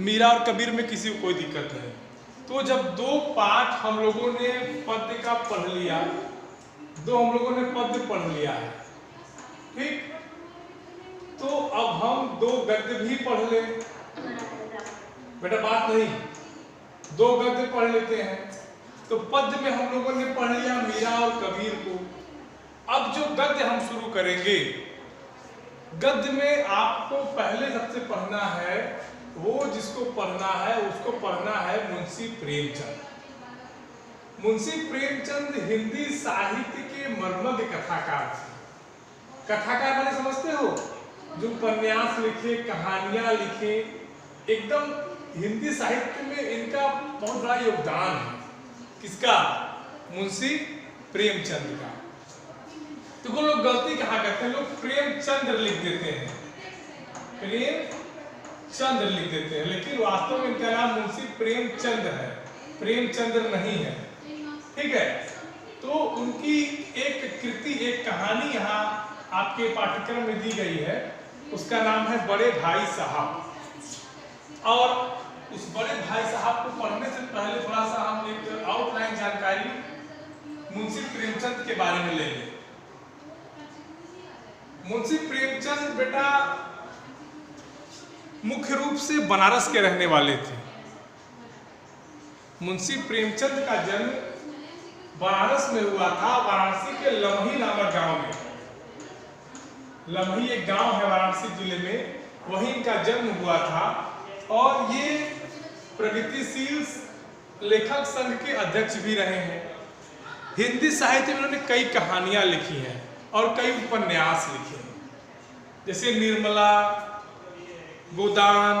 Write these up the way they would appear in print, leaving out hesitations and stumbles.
मीरा और कबीर में किसी को कोई दिक्कत नहीं। तो जब दो पाठ हम लोगों ने पद्य का पढ़ लिया, हम लोगों ने पद्य पढ़ लिया है, ठीक, तो अब हम दो गद्य भी पढ़ ले। बेटा बात नहीं, दो गद्य पढ़ लेते हैं। तो पद्य में हम लोगों ने पढ़ लिया मीरा और कबीर को। अब जो गद्य हम शुरू करेंगे, गद्य में आपको पहले सबसे पढ़ना है, वो जिसको पढ़ना है उसको पढ़ना है मुंशी प्रेमचंद। मुंशी प्रेमचंद हिंदी साहित्य के मर्मज्ञ कथाकार थे। कथाकार माने समझते हो, जो उपन्यास लिखे, कहानियां लिखे, एकदम हिंदी साहित्य में इनका बहुत बड़ा योगदान है। किसका? मुंशी प्रेमचंद का। तो वो लोग गलती कहाँ करते हैं, लोग प्रेमचंद्र लिख देते हैं, प्रेमचंद्र लिख देते हैं, लेकिन वास्तव में इनका नाम मुंशी प्रेमचंद है, प्रेमचंद्र नहीं है, ठीक है। तो उनकी एक कृति, एक कहानी यहाँ आपके पाठ्यक्रम में दी गई है, उसका नाम है बड़े भाई साहब। और उस बड़े भाई साहब को पढ़ने से पहले थोड़ा सा हम एक आउटलाइन जानकारी मुंशी प्रेमचंद के बारे में लेंगे। मुंशी प्रेमचंद बेटा मुख्य रूप से बनारस के रहने वाले थे। मुंशी प्रेमचंद का जन्म बनारस में हुआ था, वाराणसी के लम्ही नामक गांव में। लम्ही एक गांव है वाराणसी जिले में, वहीं इनका जन्म हुआ था। और ये प्रगतिशील लेखक संघ के अध्यक्ष भी रहे हैं। हिंदी साहित्य में उन्होंने कई कहानियां लिखी हैं और कई उपन्यास लिखे हैं, जैसे निर्मला, गोदान,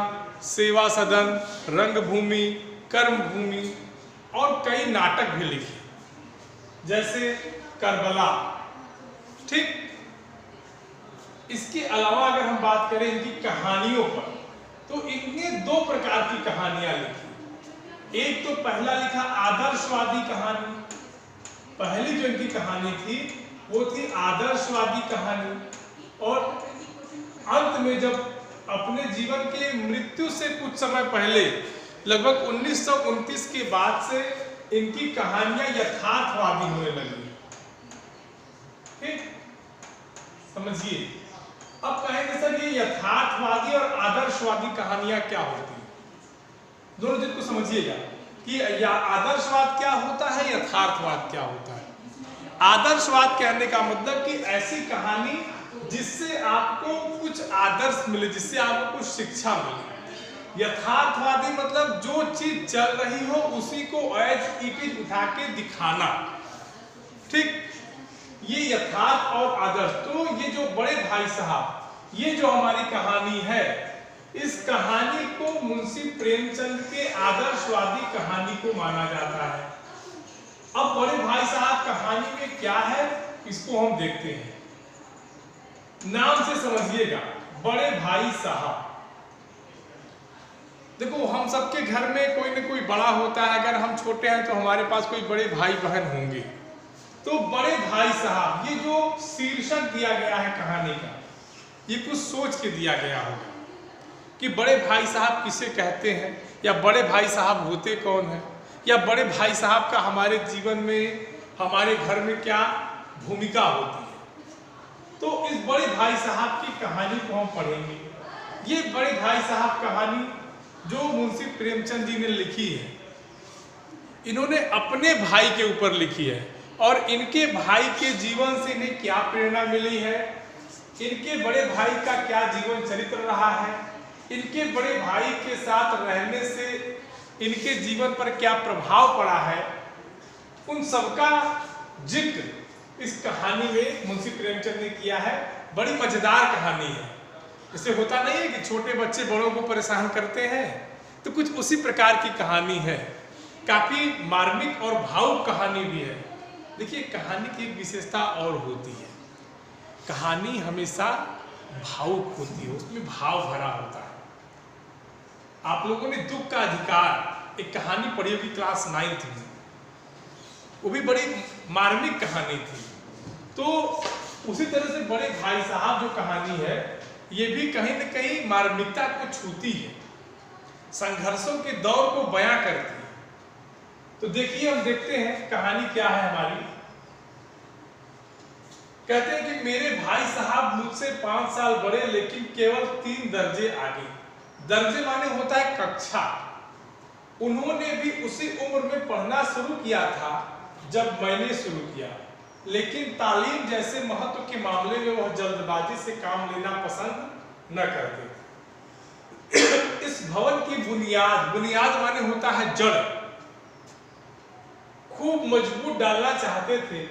सेवा सदन, रंगभूमि, कर्मभूमि, और कई नाटक भी लिखे जैसे करबला, ठीक। इसके अलावा अगर हम बात करें इनकी कहानियों पर, तो इनने दो प्रकार की कहानियां लिखी। एक तो पहला लिखा आदर्शवादी कहानी। पहली जो इनकी कहानी थी वो थी आदर्शवादी कहानी। और अंत में जब अपने जीवन के मृत्यु से कुछ समय पहले, लगभग 1929 के बाद से इनकी कहानियां यथार्थवादी होने लगी, ठीक, समझिए। अब कहेंगे सर ये यथार्थवादी और आदर्शवादी कहानियां क्या होती है, दोनों चीज को समझिएगा कि या आदर्शवाद क्या होता है, यथार्थवाद क्या होता है। आदर्शवाद कहने का मतलब कि ऐसी कहानी जिससे आपको कुछ आदर्श मिले, जिससे आपको कुछ शिक्षा मिले। यथार्थवादी मतलब जो चीज चल रही हो उसी को एज इट इज उठा के दिखाना, ठीक। ये यथार्थ और आदर्श। तो ये जो बड़े भाई साहब, ये जो हमारी कहानी है, इस कहानी को मुंशी प्रेमचंद के आदर्शवादी कहानी को माना जाता है। अब बड़े भाई साहब कहानी में क्या है, इसको हम देखते हैं। नाम से समझिएगा, बड़े भाई साहब। देखो, हम सबके घर में कोई न कोई बड़ा होता है। अगर हम छोटे हैं तो हमारे पास कोई बड़े भाई बहन होंगे। तो बड़े भाई साहब, ये जो शीर्षक दिया गया है कहानी का, ये कुछ सोच के दिया गया होगा कि बड़े भाई साहब किसे कहते हैं, या बड़े भाई साहब होते कौन हैं, या बड़े भाई साहब का हमारे जीवन में, हमारे घर में क्या भूमिका होती है। तो इस बड़े भाई साहब की कहानी को हम पढ़ेंगे। ये बड़े भाई साहब कहानी जो मुंशी प्रेमचंद जी ने लिखी है, इन्होंने अपने भाई के ऊपर लिखी है। और इनके भाई के जीवन से इन्हें क्या प्रेरणा मिली है, इनके बड़े भाई का क्या जीवन चरित्र रहा है, इनके बड़े भाई के साथ रहने से इनके जीवन पर क्या प्रभाव पड़ा है, उन सबका जिक्र इस कहानी में मुंशी प्रेमचंद ने किया है। बड़ी मजेदार कहानी है। जैसे होता नहीं है कि छोटे बच्चे बड़ों को परेशान करते हैं, तो कुछ उसी प्रकार की कहानी है। काफी मार्मिक और भावुक कहानी भी है। देखिए, कहानी की एक विशेषता और होती है, कहानी हमेशा भावुक होती है, उसमें भाव भरा होता है। आप लोगों ने दुख का अधिकार एक कहानी पढ़ी होगी क्लास 9th में, वो भी बड़ी मार्मिक कहानी थी। तो उसी तरह से बड़े भाई साहब जो कहानी है, ये भी कहीं न कहीं मार्मिकता को छूती है। संघर्षों के दौर को बयां करती है। तो देखिए, हम देखते हैं कहानी क्या है हमारी। कहते हैं कि मेरे भाई साहब मुझसे 5 साल बड़े, लेकिन केवल 3 दर्जे आगे। दर्जे माने होता है कक्षा। उन्होंने भी उसी उम्र में पढ़ना शुरू किया था जब मैंने शुरू किया, लेकिन तालीम जैसे महत्व के मामले में वह जल्दबाजी से काम लेना पसंद न करते। इस भवन की बुनियाद, बुनियाद माने होता है जड़, खूब मजबूत डालना चाहते थे,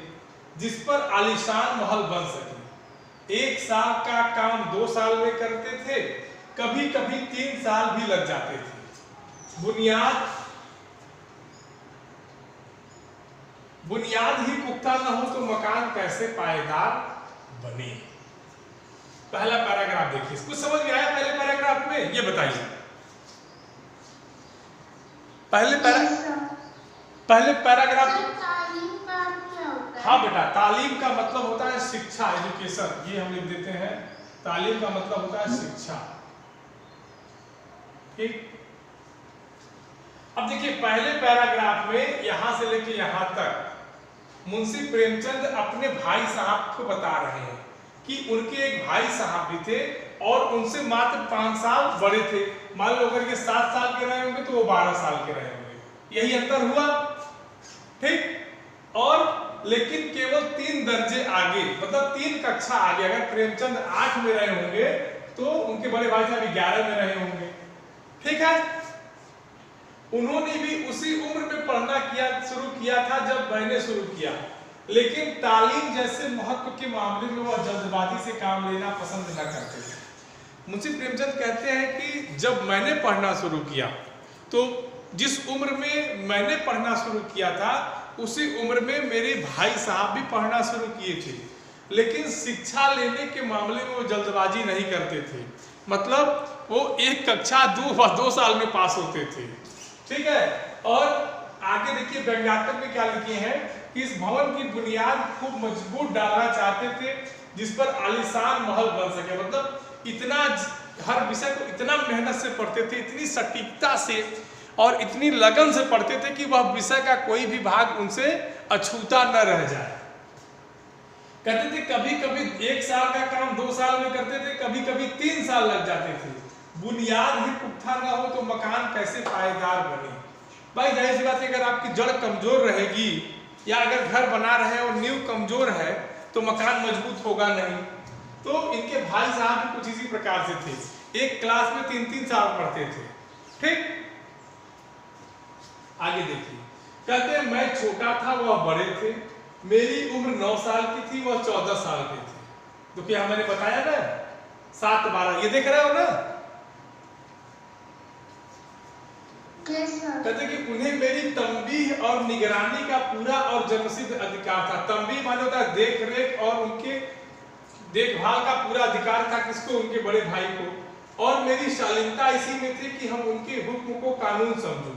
जिस पर आलीशान महल बन सके। 1 साल का काम 2 साल में करते थे, कभी कभी 3 साल भी लग जाते थे। बुनियाद ही पुख्ता न हो तो मकान कैसे पायदार बने। पहला पैराग्राफ देखिए, कुछ समझ में आया पहले पैराग्राफ में? ये बताइए, पहले पैराग्राफ। तालीम का क्या होता है? हाँ बेटा, तालीम का मतलब होता है शिक्षा, एजुकेशन। ये हम लिख देते हैं, तालीम का मतलब होता है शिक्षा। ठीक। अब देखिए, पहले पैराग्राफ में यहां से लेके यहां तक मुंशी प्रेमचंद अपने भाई साहब को बता रहे हैं कि उनके एक भाई साहब भी थे और उनसे मात्र 5 साल बड़े थे। मान लो अगर ये 7 साल के रहे होंगे तो वो 12 साल के रहे होंगे, यही अंतर हुआ। ठीक। और लेकिन केवल 3 दर्जे आगे, मतलब 3 कक्षा आगे। अगर प्रेमचंद 8 में रहे होंगे तो उनके बड़े भाई साहब 11 में रहे होंगे। ठीक है। उन्होंने भी उसी उम्र में पढ़ना शुरू किया था जब मैंने शुरू किया, लेकिन तालीम जैसे महत्व के मामले में वह जल्दबाजी से काम लेना पसंद न करते थे। मुंशी प्रेमचंद कहते हैं कि जब मैंने पढ़ना शुरू किया, तो जिस उम्र में मैंने पढ़ना शुरू किया था उसी उम्र में मेरे भाई साहब भी पढ़ना शुरू किए थे, लेकिन शिक्षा लेने के मामले में वो जल्दबाजी नहीं करते थे। मतलब वो एक कक्षा 2 साल में पास होते थे। ठीक है। और आगे देखिए व्यंग्यात्मक में क्या लिखे हैं कि इस भवन की बुनियाद खूब मजबूत डालना चाहते थे, जिस पर आलीशान महल बन सके। मतलब इतना, हर विषय को इतना मेहनत से पढ़ते थे, इतनी सटीकता से और इतनी लगन से पढ़ते थे कि वह विषय का कोई भी भाग उनसे अछूता न रह जाए। कहते थे कभी कभी 1 साल का काम 2 साल में करते थे, कभी कभी 3 साल लग जाते थे। बुनियाद ही पुख्ता न हो तो मकान कैसे पायदार बने। भाई जाहिर सी बात है, अगर आपकी जड़ कमजोर रहेगी या अगर घर बना रहे और नींव कमजोर है तो मकान मजबूत होगा नहीं। तो इनके भाई साहब भी कुछ इसी प्रकार से थे, एक क्लास में 3-3 साल पढ़ते थे। ठीक। आगे देखिए, कहते हैं मैं छोटा था वह बड़े थे, मेरी उम्र 9 साल की थी वह 14 साल के थे। तो क्या मैंने बताया ना 7-12, ये देख रहे हो ना। कहते कि उन्हें मेरी तंबीह और निगरानी का पूरा और जन्मसिद्ध अधिकार था। तंबीह माने होता है देख रेख, और उनके देखभाल का पूरा अधिकार था किसको? उनके बड़े भाई को। और मेरी शालीनता इसी में थी कि हम उनके हुक्म को कानून समझूं।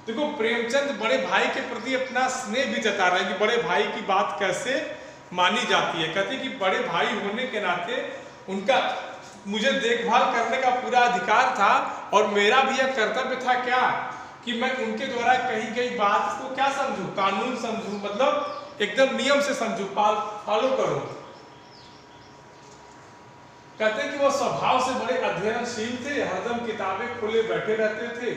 देखो, प्रेमचंद बड़े भाई के प्रति अपना स्नेह भी जता रहे हैं कि बड़े भाई की बात कैसे मानी जाती है। कहते कि बड़े भाई होने के नाते उनका मुझे देखभाल करने का पूरा अधिकार था, और मेरा भी यह कर्तव्य था क्या कि मैं उनके द्वारा कही गई बात को क्या समझूं? कानून समझूं, मतलब एकदम नियम से समझूं, फॉलो करूं। कहते हैं कि वो स्वभाव से बड़े अध्ययनशील थे, हरदम किताबें खोले बैठे रहते थे,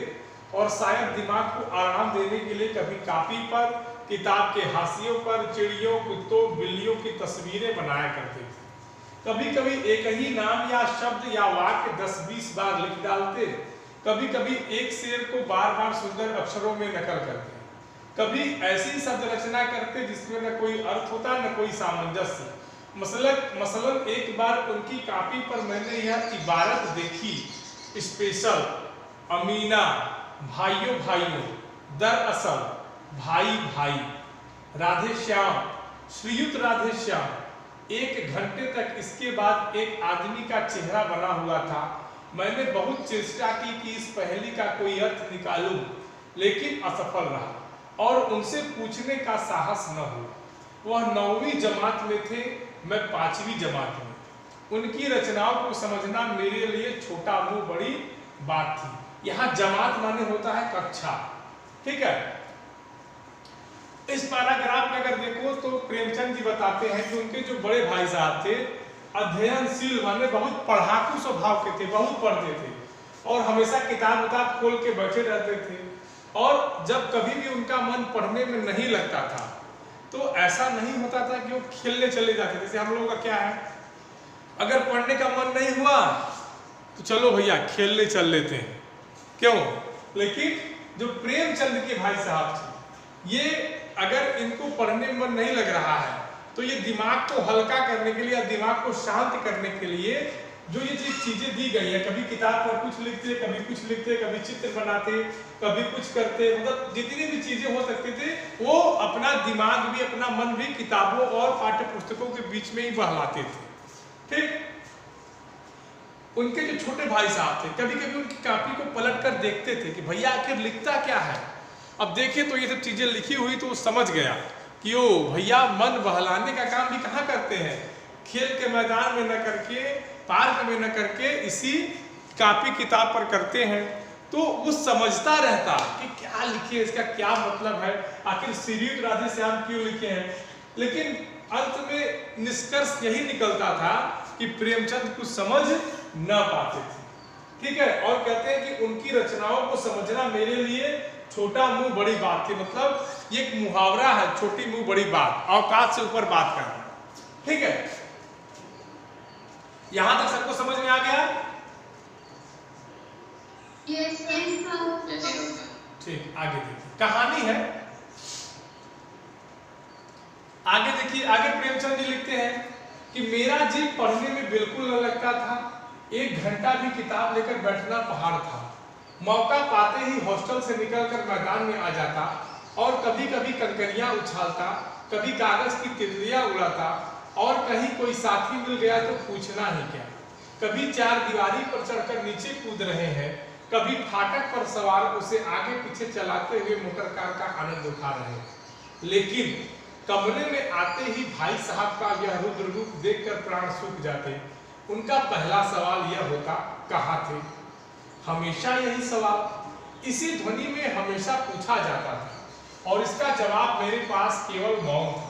और शायद दिमाग को आराम देने के लिए कभी कॉपी पर, किताब के हाशियों पर चिड़ियों, कुत्तों, बिल्लियों की तस्वीरें बनाया करते थे। कभी कभी एक ही नाम या शब्द या वाक्य 10-20 बार लिख डालते, कभी कभी एक शेर को बार बार सुंदर अक्षरों में नकल करते, कभी ऐसी शब्द रचना करते जिसमें न कोई अर्थ होता न कोई सामंजस्य। मसलन एक बार उनकी कॉपी पर मैंने यह इबारत देखी, स्पेशल, अमीना, भाइयों भाइयों, दरअसल, भाई भाई, राधे श्याम, श्रीयुत राधे श्याम। 1 घंटे तक इसके बाद एक आदमी का चेहरा बना हुआ था। मैंने बहुत चेष्टा की कि इस पहेली का कोई अर्थ निकालूं, लेकिन असफल रहा और उनसे पूछने का साहस न हुआ। वह 9वीं जमात में थे, मैं 5वीं जमात में। उनकी रचनाओं को समझना मेरे लिए छोटा मुंह बड़ी बात थी। यहाँ जमात माने होता है कक्षा, ठीक है। इस पैराग्राफ में अगर देखो तो प्रेमचंद जी बताते हैं कि उनके जो बड़े भाई साहब थे अध्ययनशील माने बहुत पढ़ाकू स्वभाव के थे, बहुत पढ़ते थे और हमेशा किताब उताब खोल के बैठे रहते थे। और जब कभी भी उनका मन पढ़ने में नहीं लगता था तो ऐसा नहीं होता था कि वो खेलने चले जाते थे। जैसे हम लोगों का क्या है, अगर पढ़ने का मन नहीं हुआ तो चलो भैया खेलने चल लेते हैं, क्यों। लेकिन जो प्रेमचंद के भाई साहब थे, ये अगर इनको पढ़ने में मन नहीं लग रहा है तो ये दिमाग को हल्का करने के लिए या दिमाग को शांत करने के लिए जो ये चीजें दी गई है, कभी किताब पर कुछ लिखते, कभी कुछ लिखते, कभी चित्र बनाते, कभी कुछ करते, मतलब जितनी भी चीजें हो सकती थी वो अपना दिमाग भी अपना मन भी किताबों और पाठ्य पुस्तकों के बीच में ही बहलाते थे, ठीक। उनके जो छोटे भाई साहब थे कभी कभी उनकी कॉपी को पलट कर देखते थे कि भैया आखिर लिखता क्या है। अब देखिए तो ये सब चीजें लिखी हुई तो वो समझ गया कि ओ भैया मन बहलाने का काम भी कहाँ करते हैं, खेल के मैदान में न करके, पार्क में न करके इसी कॉपी किताब पर करते हैं। तो वो समझता रहता कि क्या लिखे, इसका क्या मतलब है, आखिर श्रीयुत राधे श्याम क्यों लिखे हैं। लेकिन अंत में निष्कर्ष यही निकलता था कि प्रेमचंद कुछ समझ न पाते थे, ठीक है। और कहते हैं कि उनकी रचनाओं को समझना मेरे लिए छोटा मुंह बड़ी बात थी। मतलब ये एक मुहावरा है, छोटी मुंह बड़ी बात, औकात से ऊपर बात करना, ठीक है। यहां तक सबको समझ में आ गया? ठीक, आगे देखिए कहानी है। आगे देखिए, आगे प्रेमचंद जी लिखते हैं कि मेरा जी पढ़ने में बिल्कुल न लगता था, 1 घंटा भी किताब लेकर बैठना पहाड़ था। मौका पाते ही हॉस्टल से निकलकर मैदान में आ जाता और कभी कभी कंकरियां उछालता, कभी कागज की तितलियां उड़ाता और कहीं कोई साथी मिल गया तो पूछना ही क्या। कभी 4 दीवारी पर चढ़कर नीचे कूद रहे हैं, कभी फाटक पर सवार उसे आगे पीछे चलाते हुए मोटर कार का आनंद उठा रहे हैं। लेकिन कमरे में आते ही भाई साहब का यह रुद्र रूप देखकर प्राण सूख जाते। उनका पहला सवाल यह होता, कहाँ थे। हमेशा यही सवाल इसी ध्वनि में हमेशा पूछा जाता था और इसका जवाब मेरे पास केवल मौन था।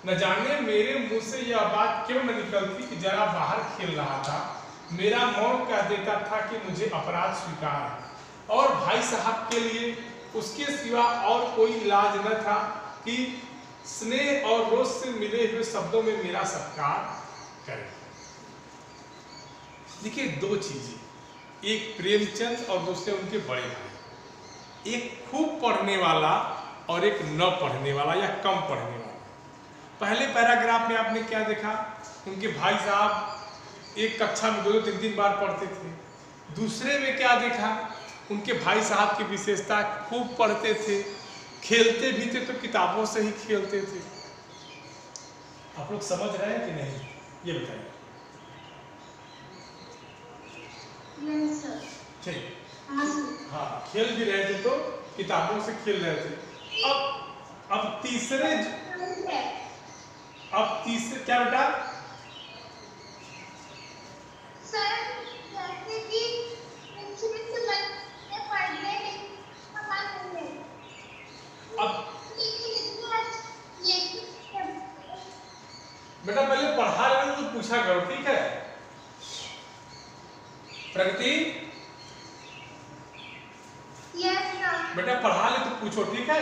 न जाने मेरे मुंह से यह बात क्यों न निकलती कि जरा बाहर खेल रहा था। मेरा मौन कह देता था कि मुझे अपराध स्वीकार है और भाई साहब के लिए उसके सिवा और कोई इलाज न था कि स्नेह और रोज से मिले हुए शब्दों में मेरा सत्कार करें। देखिए 2 चीजें, एक प्रेमचंद और दूसरे उनके बड़े भाई, एक खूब पढ़ने वाला और एक न पढ़ने वाला या कम पढ़ने वाला। पहले पैराग्राफ में आपने क्या देखा, उनके भाई साहब एक कक्षा में 2-3 बार पढ़ते थे। दूसरे में क्या देखा, उनके भाई साहब की विशेषता खूब पढ़ते थे, खेलते भी थे तो किताबों से ही खेलते थे। आप लोग समझ रहे हैं कि नहीं, ये बताइए। ठीक, हाँ, खेल भी रहे थे तो किताबों से खेल रहे थे। अब तीसरे क्या बेटा? अब बेटा पहले पढ़ा रहे तो पूछा करो, ठीक है। प्रगति, बेटा पढ़ा ले तो पूछो, ठीक है।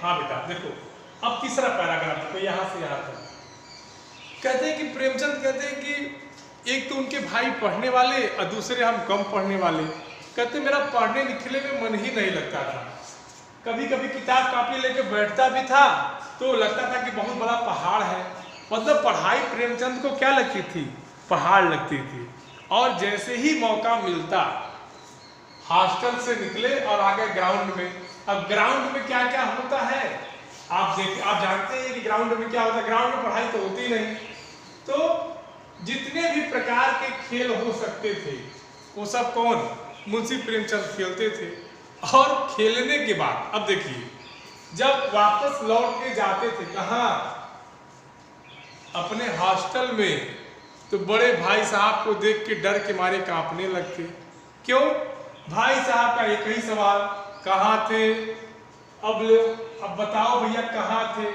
हाँ बेटा देखो, अब तीसरा पैराग्राफ तो यहाँ से यहाँ तक कहते हैं कि प्रेमचंद कहते हैं कि एक तो उनके भाई पढ़ने वाले और दूसरे हम कम पढ़ने वाले। कहते मेरा पढ़ने लिखने में मन ही नहीं लगता था। कभी कभी किताब कॉपी लेके बैठता भी था तो लगता था कि बहुत बड़ा पहाड़ है। मतलब पढ़ाई प्रेमचंद को क्या लगती थी, पहाड़ लगती थी। और जैसे ही मौका मिलता हॉस्टल से निकले और आ गए ग्राउंड में। अब ग्राउंड में क्या क्या होता है आप जानते हैं कि ग्राउंड में क्या होता है। ग्राउंड में पढ़ाई तो होती नहीं, तो जितने भी प्रकार के खेल हो सकते थे वो सब कौन, मुंशी प्रेमचंद खेलते थे। और खेलने के बाद अब देखिए जब वापस लौट के जाते थे कहाँ, अपने हॉस्टल में, तो बड़े भाई साहब को देख के डर के मारे कांपने लगते। क्यों? भाई साहब का एक ही सवाल, कहाँ थे? अब बताओ भैया कहाँ थे?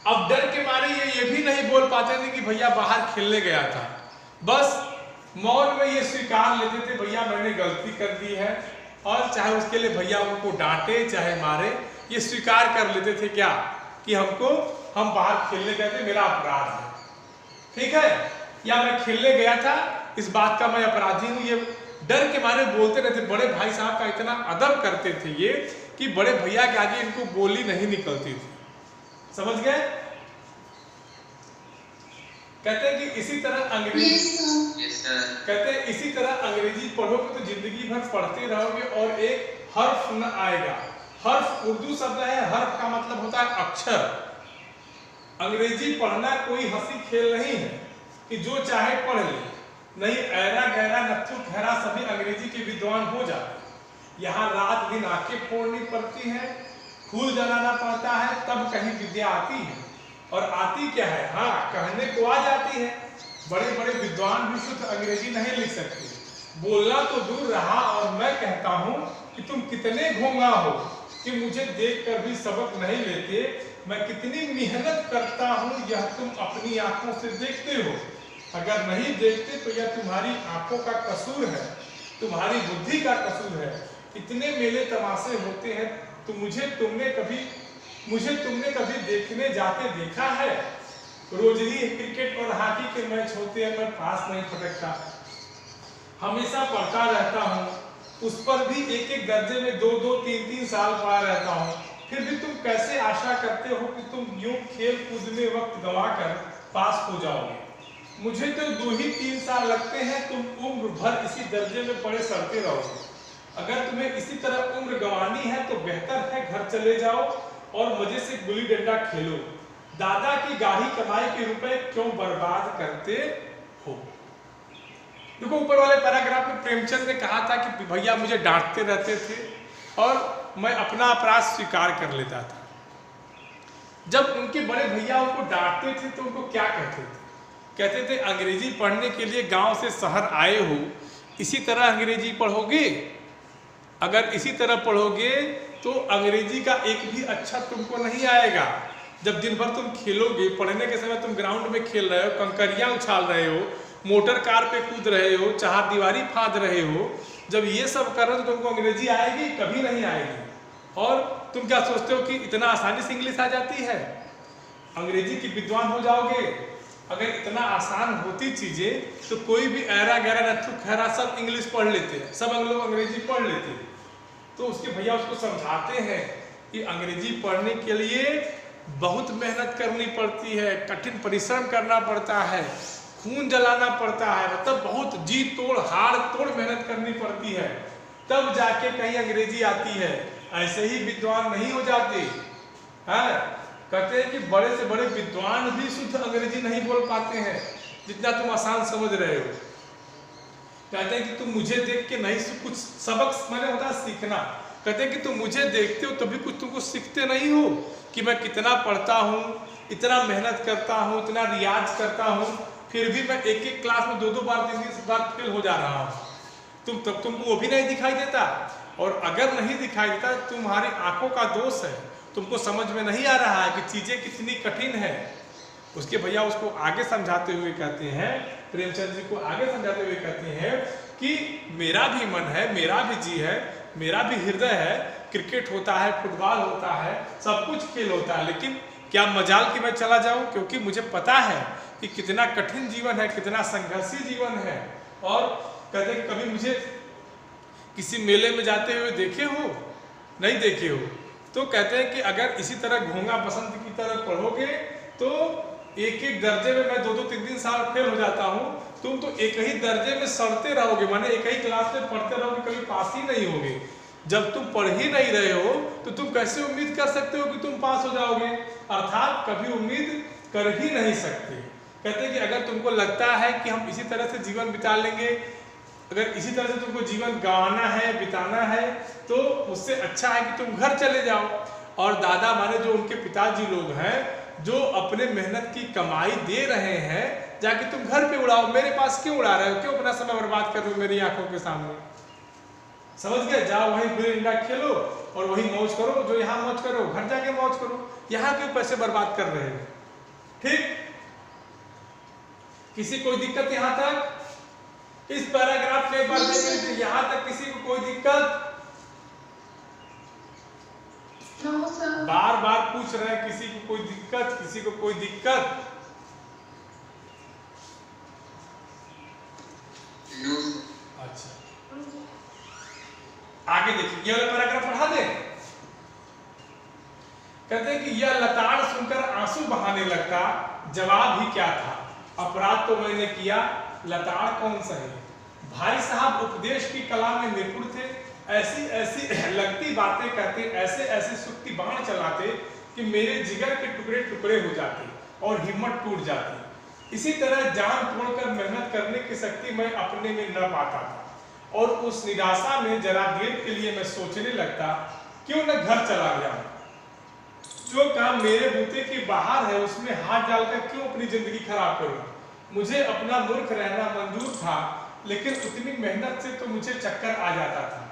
अब डर के मारे ये भी नहीं बोल पाते थे कि भैया बाहर खेलने गया था। बस मौन में ये स्वीकार लेते थे भैया मैंने गलती कर दी है, और चाहे उसके लिए भैया उनको डांटे चाहे मारे, ये स्वीकार कर लेते थे क्या कि हम बाहर खेलने गए थे, मेरा अपराध है, ठीक है, या मैं खेलने गया था, इस बात का मैं अपराधी हूँ। ये डर के मारे बोलते रहते। बड़े भाई साहब का इतना अदब करते थे ये कि बड़े भैया के आगे इनको बोली नहीं निकलती थी। समझ गए? कहते हैं कि इसी तरह अंग्रेजी पढ़ोगे तो जिंदगी भर पढ़ते रहोगे और एक हर्फ न आएगा। हर्फ उर्दू शब्द है, हर्फ का मतलब होता है अक्षर। अंग्रेजी पढ़ना कोई हंसी खेल नहीं है कि जो चाहे पढ़ ले, नहीं ऐरा गहरा नत्थु खैरा सभी अंग्रेजी के विद्वान हो जाते। यहाँ रात दिन आंखें फोड़नी पड़ती है, फूल जलाना पड़ता है, तब कहीं विद्या आती है। और आती क्या है? हाँ, कहने को आ जाती है। बड़े बड़े विद्वान भी शुद्ध अंग्रेजी नहीं लिख सकते। बोलना तो दूर रहा, और मैं कहता हूँ कि तुम कितने घोंगा हो कि मुझे देखकर भी सबक नहीं लेते। मैं कितनी मेहनत करता हूँ यह तुम अपनी आंखों से देखते हो। अगर नहीं देखते तो यह तुम्हारी आंखों का कसूर है, तुम्हारी बुद्धि का कसूर है। इतने मेले तमाशे होते हैं तो मुझे तुमने कभी देखने जाते देखा है? रोज ही क्रिकेट और हॉकी के मैच होते हैं, मैं पास नहीं फटकता, हमेशा पढ़ता रहता हूँ। उस पर भी एक एक दर्जे में 2-2, 3-3 साल पढ़ा रहता हूँ। फिर भी तुम कैसे आशा करते हो कि तुम यूं खेल कूद में वक्त गंवाकर पास हो जाओगे? मुझे तो 2 ही 3 साल लगते हैं, तुम उम्र भर इसी दर्जे में पड़े सड़ते रहोगे। अगर तुम्हें इसी तरह उम्र गंवानी है तो बेहतर है घर चले जाओ और मजे से गुल्ली डंडा खेलो। दादा की गाढ़ी कमाई के रुपए क्यों बर्बाद करते हो? देखो, ऊपर वाले पैराग्राफ में प्रेमचंद ने कहा था कि भैया मुझे डांटते रहते थे और मैं अपना अपराध स्वीकार कर लेता था। जब उनके बड़े भैया उनको डांटते थे तो उनको क्या कहते थे? कहते थे अंग्रेजी पढ़ने के लिए गांव से शहर आए हो, इसी तरह अंग्रेजी पढ़ोगे? अगर इसी तरह पढ़ोगे तो अंग्रेजी का एक भी अक्षर तुमको नहीं आएगा। जब दिन भर तुम खेलोगे, पढ़ने के समय तुम ग्राउंड में खेल रहे हो, कंकरियां उछाल रहे हो, मोटर कार पे कूद रहे हो, चार दीवारी फांद रहे हो, जब ये सब कर रहे हो तो तुमको अंग्रेजी आएगी? कभी नहीं आएगी। और तुम क्या सोचते हो कि इतना आसानी से इंग्लिश आ जाती है? अंग्रेजी की विद्वान हो जाओगे? अगर इतना आसान होती चीजें तो कोई भी ऐरा गहरा नत्थु खैरा सब इंग्लिश पढ़ लेते हैं, सब लोग अंग्रेजी पढ़ लेते हैं। तो उसके भैया उसको समझाते हैं कि अंग्रेजी पढ़ने के लिए बहुत मेहनत करनी पड़ती है, कठिन परिश्रम करना पड़ता है, खून जलाना पड़ता है, मतलब बहुत जी तोड़ हाड़ तोड़ मेहनत करनी पड़ती है, तब जाके कहीं अंग्रेजी आती है। ऐसे ही विद्वान नहीं हो जाते हैं। कहते हैं कि बड़े से बड़े विद्वान भी शुद्ध अंग्रेजी नहीं बोल पाते हैं, जितना तुम आसान समझ रहे हो। कहते हैं कि तुम मुझे देख के नहीं, कुछ सबक मैंने होता है सीखना। कहते हैं कि तुम मुझे देखते हो तभी कुछ तुमको सीखते नहीं हो कि मैं कितना पढ़ता हूँ, इतना मेहनत करता हूँ, इतना रियाज करता हूँ, फिर भी मैं एक एक क्लास में 2-2 बार 3-3 बार फेल हो जा रहा हूँ। तुमको वो भी नहीं दिखाई देता, और अगर नहीं दिखाई देता तुम्हारी आंखों का दोष है, तुमको समझ में नहीं आ रहा है कि चीजें कितनी कठिन है। उसके भैया उसको आगे समझाते हुए कहते हैं, प्रेमचंद जी को आगे समझाते हुए कहते हैं कि मेरा भी मन है, मेरा भी जी है, मेरा भी हृदय है, क्रिकेट होता है, फुटबॉल होता है, सब कुछ खेल होता है, लेकिन क्या मजाल कि मैं चला जाऊं, क्योंकि मुझे पता है कि कितना कठिन जीवन है, कितना संघर्षी जीवन है। और कहते हैं कभी मुझे किसी मेले में जाते हुए देखे हो? नहीं देखे हो। तो कहते हैं कि अगर इसी तरह घोंगा बसंत की तरह पढ़ोगे तो एक एक दर्जे में मैं 2-2, 3-3 साल फेल हो जाता हूँ, तुम तो एक ही दर्जे में सड़ते रहोगे, माने एक ही क्लास में पढ़ते रहोगे, कभी पास ही नहीं होगे। जब तुम पढ़ ही नहीं रहे हो तो तुम कैसे उम्मीद कर सकते हो कि तुम पास हो जाओगे? अर्थात कभी उम्मीद कर ही नहीं सकते। कहते हैं कि अगर तुमको लगता है कि हम इसी तरह से जीवन बिता लेंगे, अगर इसी तरह से तुमको जीवन गंवाना है, बिताना है, तो उससे अच्छा है कि तुम घर चले जाओ। और दादा माने जो उनके पिताजी लोग हैं, जो अपने मेहनत की कमाई दे रहे हैं, जाके तुम घर पे उड़ाओ, मेरे पास क्यों उड़ा रहे हो, क्यों अपना समय बर्बाद कर रहे हो मेरी आंखों के सामने। समझ गए? जाओ वहीं गुल्ली डंडा खेलो और वही मौज करो जो यहाँ मौज करो, घर जाके मौज करो, यहाँ क्यों पैसे बर्बाद कर रहे हो। ठीक, किसी कोई दिक्कत यहाँ तक? इस पैराग्राफ में एक बार देख लीजिए, यहाँ तक किसी को कोई दिक्कत? बार बार पूछ रहे हैं किसी को कोई दिक्कत, किसी को कोई दिक्कत? अच्छा, आगे देखिए, ये वाला पैराग्राफ पढ़ा दे। कहते हैं कि यह लताड़ सुनकर आंसू बहाने लगता, जवाब ही क्या था, अपराध तो मैंने किया, लताड़ कौन सा है। भाई साहब उपदेश की कला में निपुण थे, ऐसी ऐसी लगती बातें कहते, ऐसे ऐसे सुक्ति बाण चलाते कि मेरे जिगर के टुकड़े टुकड़े हो जाते और हिम्मत टूट जाती। इसी तरह जान तोड़कर मेहनत करने की शक्ति मैं अपने में न पाता था और उस निराशा में जरा देर के लिए मैं सोचने लगता, क्यों न घर चला गया, जो काम मेरे बूते के बाहर है उसमें हाथ डालकर क्यों अपनी जिंदगी खराब करूं। मुझे अपना मूर्ख रहना मंजूर था, लेकिन उतनी मेहनत से तो मुझे चक्कर आ जाता था।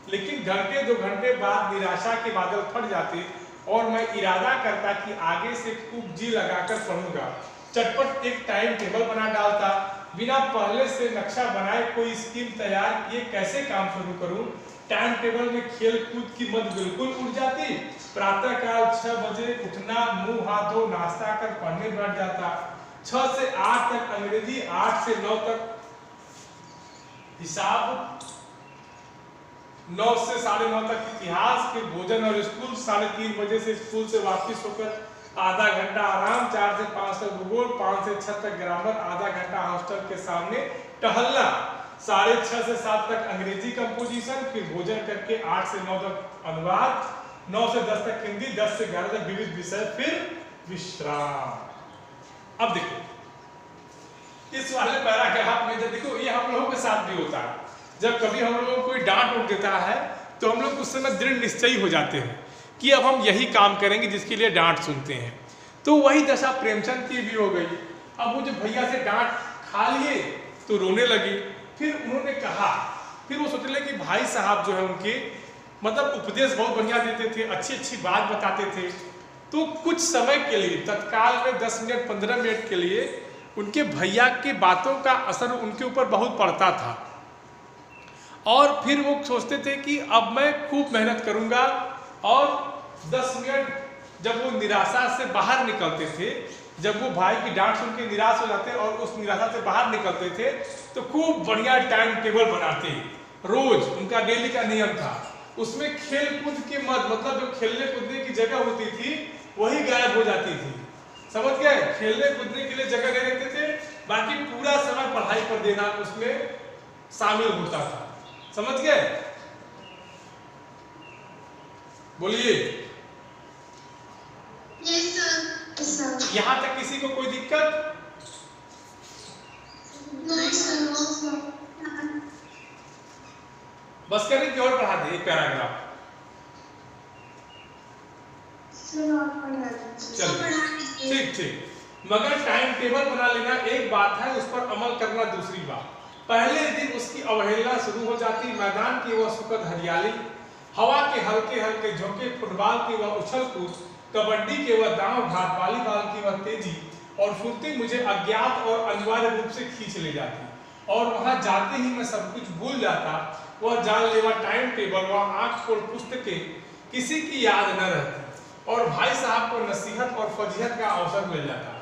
लेकिन घंटे 2 घंटे बाद निराशा के बादल फट जाते और मैं इरादा करता कि आगे से खूब जी लगाकर पढ़ूंगा। चटपट एक टाइम टेबल बना डालता, बिना पहले से नक्शा बनाए कोई स्कीम तैयार किए कैसे काम शुरू करूं। टाइम टेबल में खेल कूद की मत बिल्कुल उड़ जाती। प्रातःकाल 6 बजे उठना, मुंह हाथ धो नाश्ता कर पढ़ने बैठ जाता। 6 से 8 तक अंग्रेजी, 8 से 9 तक हिसाब, 9 से 9:30 तक इतिहास, फिर भोजन और स्कूल। 3:30 बजे से स्कूल से वापस होकर आधा घंटा आराम, 4 से 5 तक भूगोल, 5 से 6 तक ग्रामर, आधा घंटा हॉस्टल के सामने टहलना। 6:30 से 7 तक अंग्रेजी कंपोजिशन, फिर भोजन करके 8 से 9 तक अनुवाद, 9 से 10 तक हिंदी, 10 से 11 तक विविध विषय, फिर विश्राम। अब देखो इस वाले पैराग्राफ में जब देखो, ये हम लोगों के साथ भी होता है। जब कभी हम लोगों को कोई डांट उठ देता है तो हम लोग उस समय दृढ़ निश्चयी हो जाते हैं कि अब हम यही काम करेंगे जिसके लिए डांट सुनते हैं। तो वही दशा प्रेमचंद की भी हो गई। अब वो जब भैया से डांट खा लिए तो रोने लगी। फिर उन्होंने कहा, फिर वो सोचने लगे कि भाई साहब जो है उनके मतलब उपदेश बहुत बढ़िया देते थे, अच्छी अच्छी बात बताते थे। तो कुछ समय के लिए, तत्काल में 10 मिनट 15 मिनट के लिए उनके भैया के बातों का असर उनके ऊपर बहुत पड़ता था। और फिर वो सोचते थे कि अब मैं खूब मेहनत करूंगा। और 10 मिनट जब वो निराशा से बाहर निकलते थे, जब वो भाई की डांट सुन के निराश हो जाते और उस निराशा से बाहर निकलते थे तो खूब बढ़िया टाइम टेबल बनाते। रोज उनका डेली का नियम था, उसमें खेल कूद के मत, मतलब जो खेलने कूदने की जगह होती थी वही गायब हो जाती थी। समझ गए? खेलने कूदने के लिए जगह नहीं रखते थे, बाकी पूरा समय पढ़ाई पर देना उसमें शामिल होता था। समझ गए? बोलिए। यहाँ तक किसी को कोई दिक्कत? बस करें कि और पढ़ा दे एक पैराग्राफ। चलिए ठीक ठीक। मगर टाइम टेबल बना लेना एक बात है, उस पर अमल करना दूसरी बात। पहले दिन उसकी अवहेलना शुरू हो जाती। मैदान की वह सुखद हरियाली, हवा के हल्के हल्के झोंके, फुटबॉल की वह उछल कूद, कबड्डी के वह दांव घाट, वॉलीबॉल की वह तेजी और फुर्ती मुझे अज्ञात और अनिवार्य रूप से खींच ले जाती। और वहां जाते ही मैं सब कुछ भूल जाता। वह जानलेवा टाइम टेबल, वह आंख खोल पुस्तकें, किसी की याद न रहती। और भाई साहब को नसीहत और फजीहत का अवसर मिल जाता।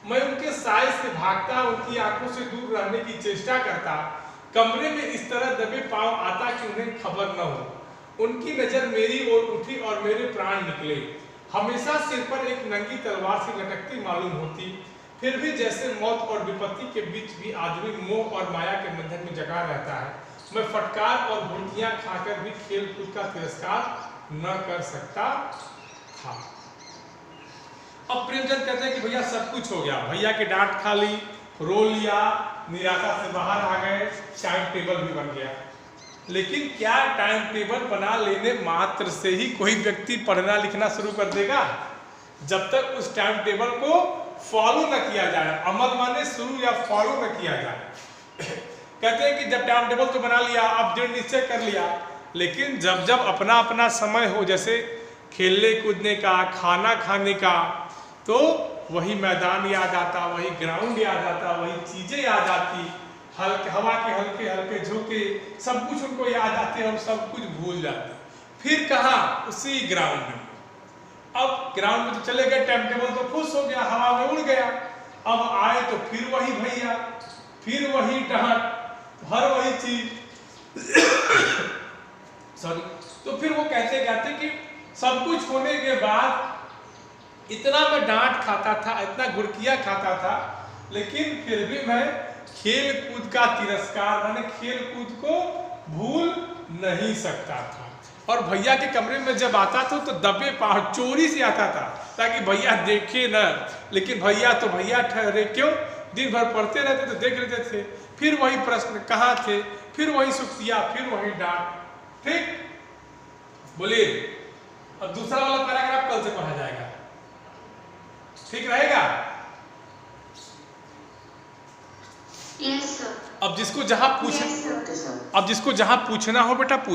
मैं उनके साय से भागता, उनकी आंखों से दूर रहने की चेष्टा करता। कमरे में इस तरह दबे पांव आता कि उन्हें खबर न हो। उनकी नजर मेरी ओर उठी और मेरे प्राण निकले। हमेशा सिर पर एक नंगी तलवार से लटकती मालूम होती, फिर भी जैसे मौत और विपत्ति के बीच भी आदमी मोह और माया के बंधन में जगा रहता है। मैं फटकार और घुड़कियां खाकर भी खेल कूद का तिरस्कार न कर सकता था। अब प्रेमचंद कहते हैं कि भैया सब कुछ हो गया, भैया की डांट खा ली, रो लिया, निराशा से बाहर आ गए, टाइम टेबल भी बन गया। लेकिन क्या टाइम टेबल बना लेने मात्र से ही कोई व्यक्ति पढ़ना लिखना शुरू कर देगा? जब तक उस टाइम टेबल को फॉलो न किया जाए, अमल माने शुरू या फॉलो न किया जाए। कहते हैं कि जब टाइम टेबल तो बना लिया, अब दृढ़ निश्चय कर लिया, लेकिन जब जब अपना अपना समय हो, जैसे खेलने कूदने का, खाना खाने का, तो वही मैदान याद आता, वही ग्राउंड याद आता, वही चीजें याद आती, हल्के हवा के हल्के हल्के झोंके, सब कुछ उनको याद आते और सब कुछ भूल जाते। फिर कहाँ? उसी ग्राउंड में। अब ग्राउंड में तो चले गए, टाइम टेबल तो खुश हो गया, हवा में उड़ गया। अब आए तो फिर वही भैया, फिर वही डांट, हर वही चीज सॉरी। तो फिर वो कैसे कहते कि सब कुछ होने के बाद इतना मैं डांट खाता था, इतना गुड़किया खाता था, लेकिन फिर भी मैं खेल कूद का तिरस्कार, माने खेल कूद को भूल नहीं सकता था। और भैया के कमरे में जब आता था तो दबे पहाड़ चोरी से आता था, ताकि भैया देखे न, लेकिन भैया तो भैया ठहरे, क्यों? दिन भर पढ़ते रहते तो देख लेते थे। फिर वही प्रश्न कहाँ थे, फिर वही सुक्तिया, फिर वही डांट। ठीक, बोलिए। अब दूसरा वाला पैराग्राफ कल से पढ़ा जाएगा, ठीक रहेगा? Yes sir. अब जिसको जहां पूछना हो बेटा पूछ।